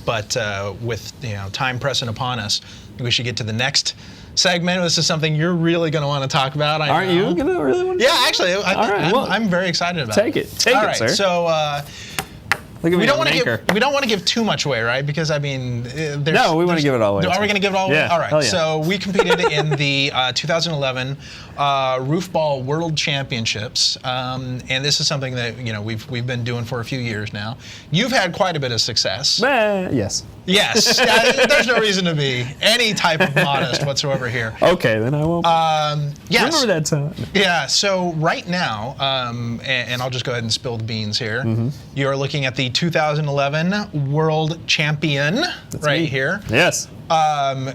But with time pressing upon us, we should get to the next segment. This is something you're really going to want to talk about. Aren't you going to really want to? Yeah, actually, I'm very excited about it. Take it, sir. So. We don't want to give too much away, right? Because we want to give it all away. Are we going to give it all away? Yeah. All right. Yeah. So we competed in the 2011 Roofball World Championships, and this is something that we've been doing for a few years now. You've had quite a bit of success. Yes. Yes. There's no reason to be any type of modest whatsoever here. Okay, then I won't. Yes. Remember that time. Yeah. So right now, and I'll just go ahead and spill the beans here. Mm-hmm. You're looking at the 2011 World Champion. That's right me. Here. Yes.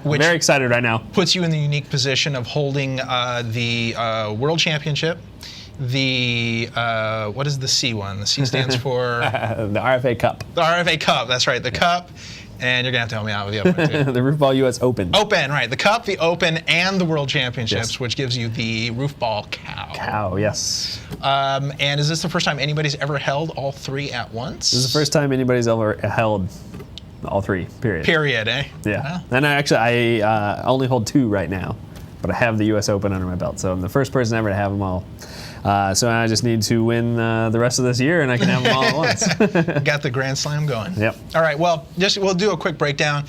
Which very excited right now. Puts you in the unique position of holding the World Championship. The what is the C one? The C stands for the RFA Cup. The RFA Cup. That's right. The Cup. And you're gonna have to help me out with the other one too. The Roofball US Open. Open, right? The Cup, the Open, and the World Championships, which gives you the Roofball Cow. Cow, yes. And is this the first time anybody's ever held all three at once? This is the first time anybody's ever held all three. Period. Period, eh? Yeah. And I only hold two right now, but I have the US Open under my belt, so I'm the first person ever to have them all. So I just need to win the rest of this year, and I can have them all at once. Got the Grand Slam going. Yep. All right. Well, we'll do a quick breakdown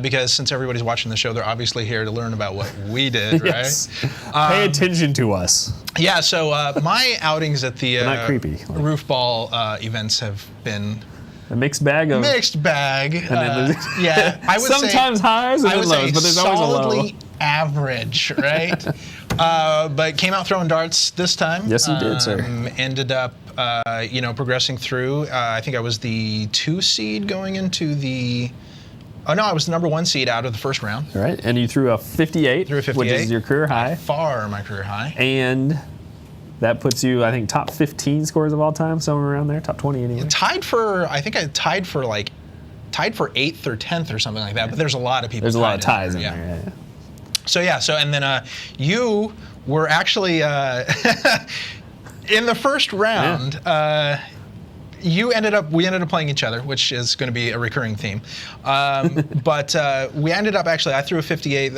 because since everybody's watching the show, they're obviously here to learn about what we did, yes. Right? Pay attention to us. Yeah. So my outings at the not creepy. Roofball events have been a mixed bag. And then yeah, I would sometimes say, highs and then lows, but there's always a low. Solidly average, right? But came out throwing darts this time. Yes, you did, sir. Ended up, progressing through. I think I was the 2 seed going into the. Oh no, I was the number 1 seed out of the first round. All right, and you threw a 58, which is your career high. By far my career high. And that puts you, I think, top 15 scores of all time, somewhere around there, top 20 anyway. Tied for 8th or 10th or something like that. But there's a lot of people. There's a lot of ties in there. Yeah. So and then you were actually in the first round. Yeah. We ended up playing each other, which is going to be a recurring theme. But we ended up I threw a 58.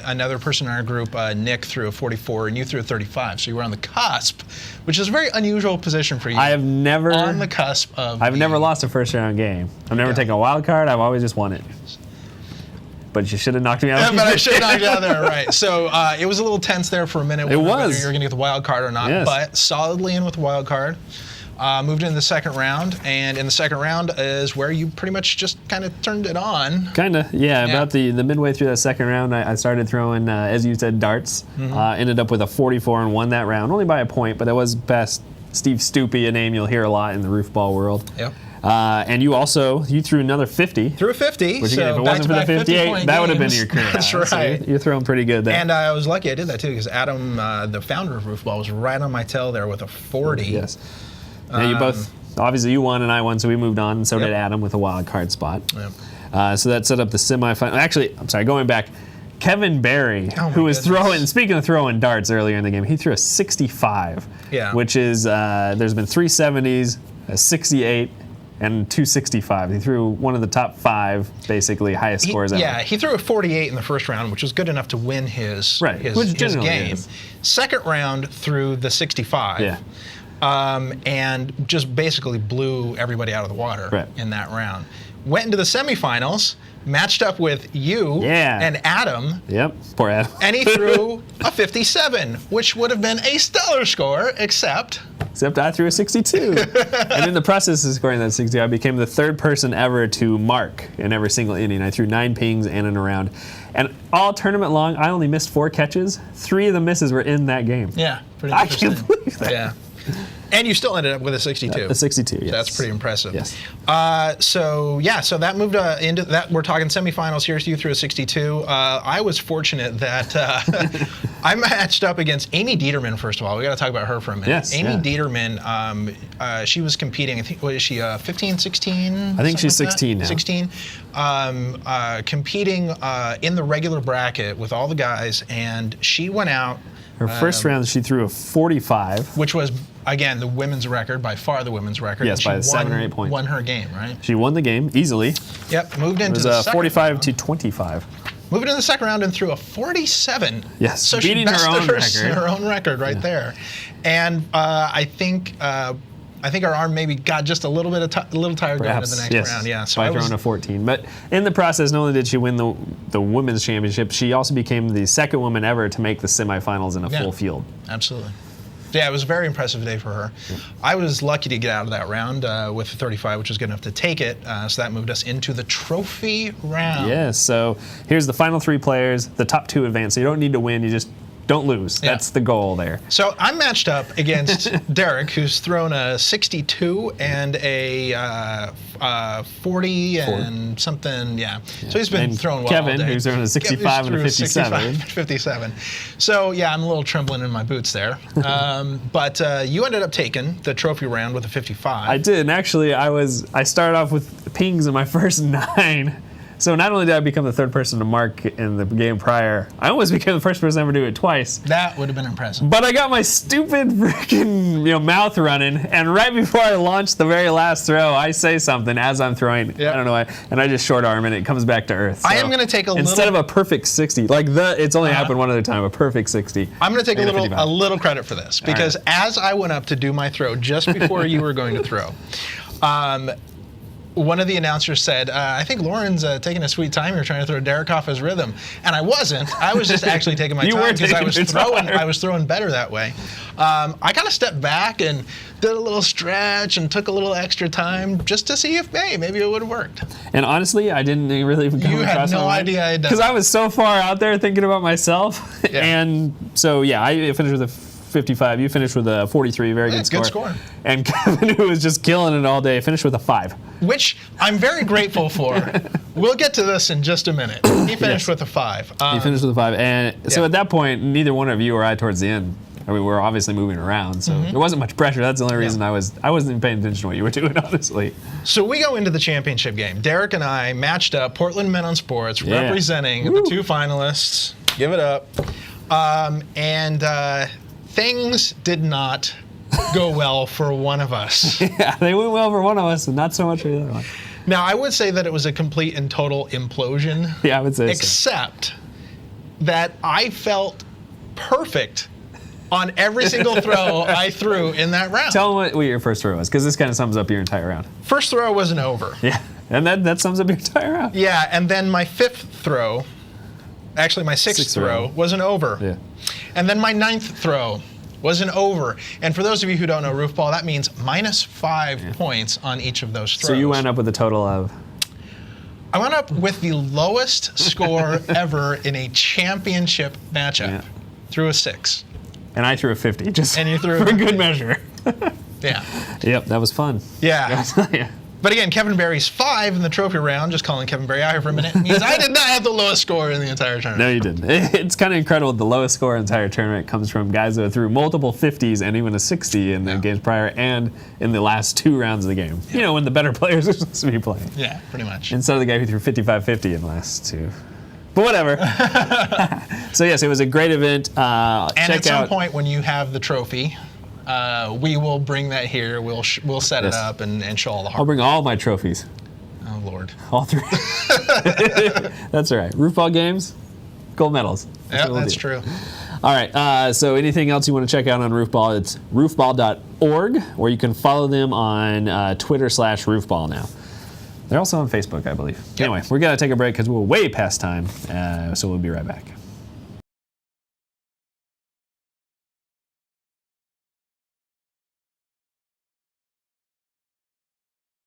Another person in our group, Nick, threw a 44, and you threw a 35. So you were on the cusp, which is a very unusual position for you. I have never on the cusp of. I've never lost a first round game. I've never taken a wild card. I've always just won it. But you should have knocked me out. Yeah, but I should have knocked you out there, right? So it was a little tense there for a minute. It was. Whether you were going to get the wild card or not, yes. But solidly in with the wild card. Moved into the second round, and in the second round is where you pretty much just kind of turned it on. Kind of, yeah. About the midway through that second round, I started throwing, as you said, darts. Mm-hmm. Ended up with a 44 and won that round, only by a point, but that was past Steve Stoopy, a name you'll hear a lot in the Roofball world. Yep. And you threw another 50. Threw a 50. Which again, if it wasn't for the 58, that would have been your career. That's right. So you're throwing pretty good there. And I was lucky I did that too, because Adam, the founder of Roofball, was right on my tail there with a 40. Yes. And you both, obviously you won and I won, so we moved on, and so did Adam with a wild card spot. Yep. So that set up the semifinal. Actually, I'm sorry, going back, Kevin Barry, who was speaking of throwing darts earlier in the game, he threw a 65, which is, there's been 3 70s, a 68, and 265. He threw one of the top 5, basically, highest scores ever. Yeah, he threw a 48 in the first round, which was good enough to win his game. Is. Second round threw the 65. Yeah. And just basically blew everybody out of the water in that round. Went into the semifinals, matched up with you and Adam. Yep, poor Adam. And he threw a 57, which would have been a stellar score, except I threw a 62. And in the process of scoring that 62, I became the 3rd person ever to mark in every single inning. I threw 9 pings and in a round. And all tournament long, I only missed 4 catches. 3 of the misses were in that game. Yeah, pretty interesting. I can't believe that. Yeah. And you still ended up with a 62. A 62, yes. That's pretty impressive. Yes. So that moved into that. We're talking semifinals here. So you threw a 62. I was fortunate that I matched up against Amy Dieterman, first of all. We got to talk about her for a minute. Yes, Amy Dieterman, she was competing, I think, what is she, 15, 16? I think she's 16 now. 16. Competing in the regular bracket with all the guys, and she went out. Her first round, she threw a 45. Which was, again, the women's record, by far the women's record. Yes, by 7 or 8 points. Won her game, right? She won the game easily. Yep, moved into the second 45 round. to 25. Moving in the second round and threw a 47. Yes, so beating her own record right there. And I think our arm maybe got just a little bit a little tired going to the next round. Yeah, so by throwing a 14. But in the process, not only did she win the women's championship, she also became the second woman ever to make the semifinals in a full field. Absolutely. Yeah, it was a very impressive day for her. Yeah. I was lucky to get out of that round with a 35, which was good enough to take it. So that moved us into the trophy round. Yeah, so here's the final 3 players. The top 2 advance. So you don't need to win. You just don't lose. Yeah. That's the goal there. So I'm matched up against Derek, who's thrown a 62 and a 40 and something. Yeah. So he's been throwing well Kevin, all day. who's thrown a 65 and a 57. 57. So yeah, I'm a little trembling in my boots there. But you ended up taking the trophy round with a 55. I did, and actually I started off with pings in my first 9. So not only did I become the 3rd person to mark in the game prior, I almost became the first person to ever do it twice. That would have been impressive. But I got my stupid freaking mouth running, and right before I launched the very last throw, I say something as I'm throwing. Yep. I don't know why, and I just short arm and it comes back to earth. So I am going to take instead of a perfect 60, like it's only happened one other time, a perfect 60. I'm going to take a little credit for this because as I went up to do my throw just before you were going to throw. One of the announcers said, I think Loren's taking a sweet time here trying to throw Derek off his rhythm. And I wasn't. I was just actually taking my time because I was throwing better that way. I kind of stepped back and did a little stretch and took a little extra time just to see if, maybe it would have worked. And honestly, I didn't really even come across You had no idea I had done it. Because I was so far out there thinking about myself. Yeah. And so, I finished with a 55. You finished with a 43. Very good score. Good score. And Kevin, who was just killing it all day, finished with a 5. Which I'm very grateful for. We'll get to this in just a minute. He finished with a 5. He finished with a 5. And so at that point, neither one of you or I towards the end, we were obviously moving around, so there wasn't much pressure. That's the only reason I wasn't even paying attention to what you were doing, honestly. So we go into the championship game. Derek and I matched up, Portland Men on Sports, representing the 2 finalists. Give it up. Things did not go well for one of us. Yeah, they went well for one of us, and not so much for the other one. Now, I would say that it was a complete and total implosion. Yeah, I would say except that I felt perfect on every single throw I threw in that round. Tell them what your first throw was, because this kind of sums up your entire round. First throw was an over. Yeah, and that sums up your entire round. Yeah, and then my 5th throw, actually my 6th throw, was an over. Yeah. And then my 9th throw was an over. And for those of you who don't know Roofball, that means -5 points on each of those throws. So you wound up with a total of? I wound up with the lowest score ever in a championship matchup. Threw a 6. And I threw a 50, just and you threw for good measure. Yeah. Yep, that was fun. Yeah. But again, Kevin Barry's 5 in the trophy round, just calling Kevin Barry out here for a minute, means I did not have the lowest score in the entire tournament. No, you didn't. It's kind of incredible. The lowest score in the entire tournament comes from guys that threw multiple 50s and even a 60 in the games prior and in the last 2 rounds of the game. Yeah. You know, when the better players are supposed to be playing. Yeah, pretty much. Instead of the guy who threw 55-50 in the last 2. But whatever. So yes, it was a great event. And at some point when you have the trophy, we will bring that here. We'll set it up and show all the hard. I'll bring all my trophies. Oh Lord. All 3. That's all right. Roofball games, gold medals. That's true. All right. So anything else you want to check out on Roofball? It's roofball.org, or you can follow them on Twitter/Roofball now. They're also on Facebook, I believe. Yep. Anyway, we're going to take a break because we're way past time, so we'll be right back.